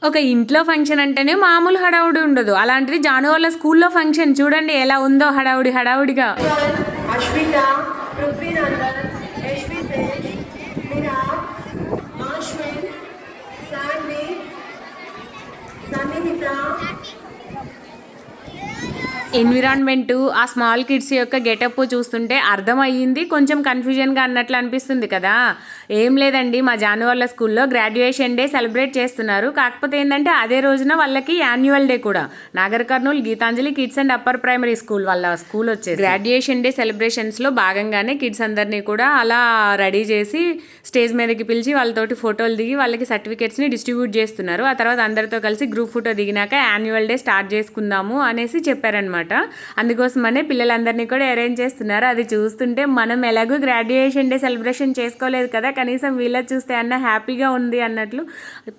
ఒక ఇంట్లో ఫంక్షన్ అంటేనే మామూలు హడావుడి ఉండదు. అలాంటిది జాను వాళ్ళ స్కూల్లో ఫంక్షన్ చూడండి ఎలా ఉందో హడావుడిగా. అశ్విత, పృథ్వీనందన్, యశ్వితేష్, మీనా, ఆశ్విన్, శాన్వి, సన్నిహిత. ఎన్విరాన్మెంట్ ఆ స్మాల్ కిడ్స్ యొక్క గెటప్ చూస్తుంటే అర్థమయ్యింది, కొంచెం కన్ఫ్యూజన్గా అన్నట్లు అనిపిస్తుంది కదా. ఏం లేదండి, మా జాను వాళ్ళ స్కూల్లో గ్రాడ్యుయేషన్ డే సెలబ్రేట్ చేస్తున్నారు. కాకపోతే ఏంటంటే అదే రోజున వాళ్ళకి యాన్యువల్ డే కూడా. Nagarkurnool Gitanjali kids and upper primary school వాళ్ళ స్కూల్ వచ్చేసి గ్రాడ్యుయేషన్ డే సెలబ్రేషన్స్లో భాగంగానే కిడ్స్ అందరినీ కూడా అలా రెడీ చేసి స్టేజ్ మీదకి పిలిచి వాళ్ళతోటి ఫోటోలు దిగి వాళ్ళకి సర్టిఫికేట్స్ని డిస్ట్రిబ్యూట్ చేస్తున్నారు. ఆ తర్వాత అందరితో కలిసి గ్రూప్ ఫోటో దిగినాక యాన్యువల్ డే స్టార్ట్ చేసుకుందాము అనేసి చెప్పారనమాట. అందుకోసమనే పిల్లలందరినీ కూడా అరేంజ్ చేస్తున్నారు. అది చూస్తుంటే మనం ఎలాగో గ్రాడ్యుయేషన్ డే సెలబ్రేషన్ చేసుకోలేదు కదా, కనీసం వీళ్ళ చూస్తే అన్న హ్యాపీగా ఉంది అన్నట్లు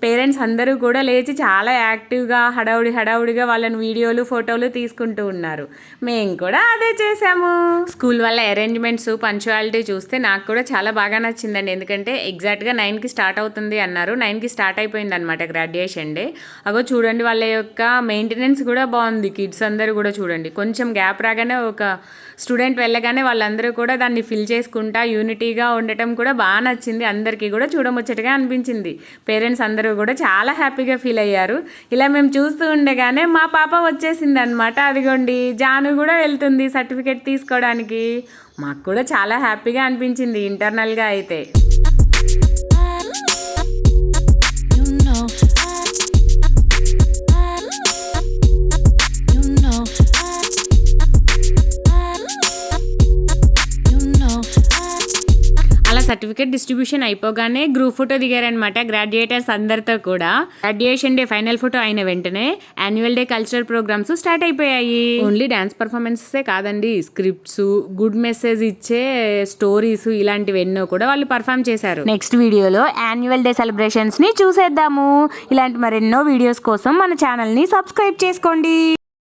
పేరెంట్స్ అందరూ కూడా లేచి చాలా యాక్టివ్గా హడావుడిగా వాళ్ళని వీడియోలు ఫోటోలు తీసుకుంటూ ఉన్నారు. మేము కూడా అదే చేసాము. స్కూల్ వాళ్ళ అరేంజ్మెంట్స్ పంచువాలిటీ చూస్తే నాకు కూడా చాలా బాగా నచ్చిందండి. ఎందుకంటే ఎగ్జాక్ట్గా 9కి స్టార్ట్ అవుతుంది అన్నారు, 9కి స్టార్ట్ అయిపోయింది అనమాట గ్రాడ్యుయేషన్ డే. అగో చూడండి వాళ్ళ యొక్క మెయింటెనెన్స్ కూడా బాగుంది. కిడ్స్ అందరూ కూడా చూడండి కొంచెం గ్యాప్ రాగానే ఒక స్టూడెంట్ వెళ్ళగానే వాళ్ళందరూ కూడా దాన్ని ఫిల్ చేసుకుంటా యూనిటీగా ఉండటం కూడా బాగా నచ్చింది. అందరికీ కూడా చూడముచ్చటగా అనిపించింది. పేరెంట్స్ అందరూ కూడా చాలా హ్యాపీగా ఫీల్ అయ్యారు. ఇలా మేము చూస్తూ ఉండగానే మా పాప వచ్చేసింది అనమాట. అదిగోండి జాను కూడా వెళ్తుంది సర్టిఫికేట్ తీసుకోవడానికి. మాకు కూడా చాలా హ్యాపీగా అనిపించింది ఇంటర్నల్గా అయితే. సర్టిఫికేట్ డిస్ట్రిబ్యూషన్ అయిపోగానే గ్రూప్ ఫోటో దిగారనమాట గ్రాడ్యుయేటర్స్ అందరితో కూడా. గ్రాడ్యుయేషన్ డే ఫైనల్ ఫోటో అయిన వెంటనే annual day cultural programs start అయిపోయాయి. ఓన్లీ డాన్స్ పర్ఫార్మెన్సెసే కాదండి, స్క్రిప్ట్స్, గుడ్ మెసేజ్ ఇచ్చే స్టోరీస్ ఇలాంటివి ఎన్నో కూడా వాళ్ళు పర్ఫామ్ చేశారు. నెక్స్ట్ వీడియోలో యాన్యువల్ డే సెలబ్రేషన్స్ ని చూసేద్దాము. ఇలాంటి మరెన్నో వీడియోస్ కోసం మన ఛానల్ ని సబ్స్క్రైబ్ చేసుకోండి.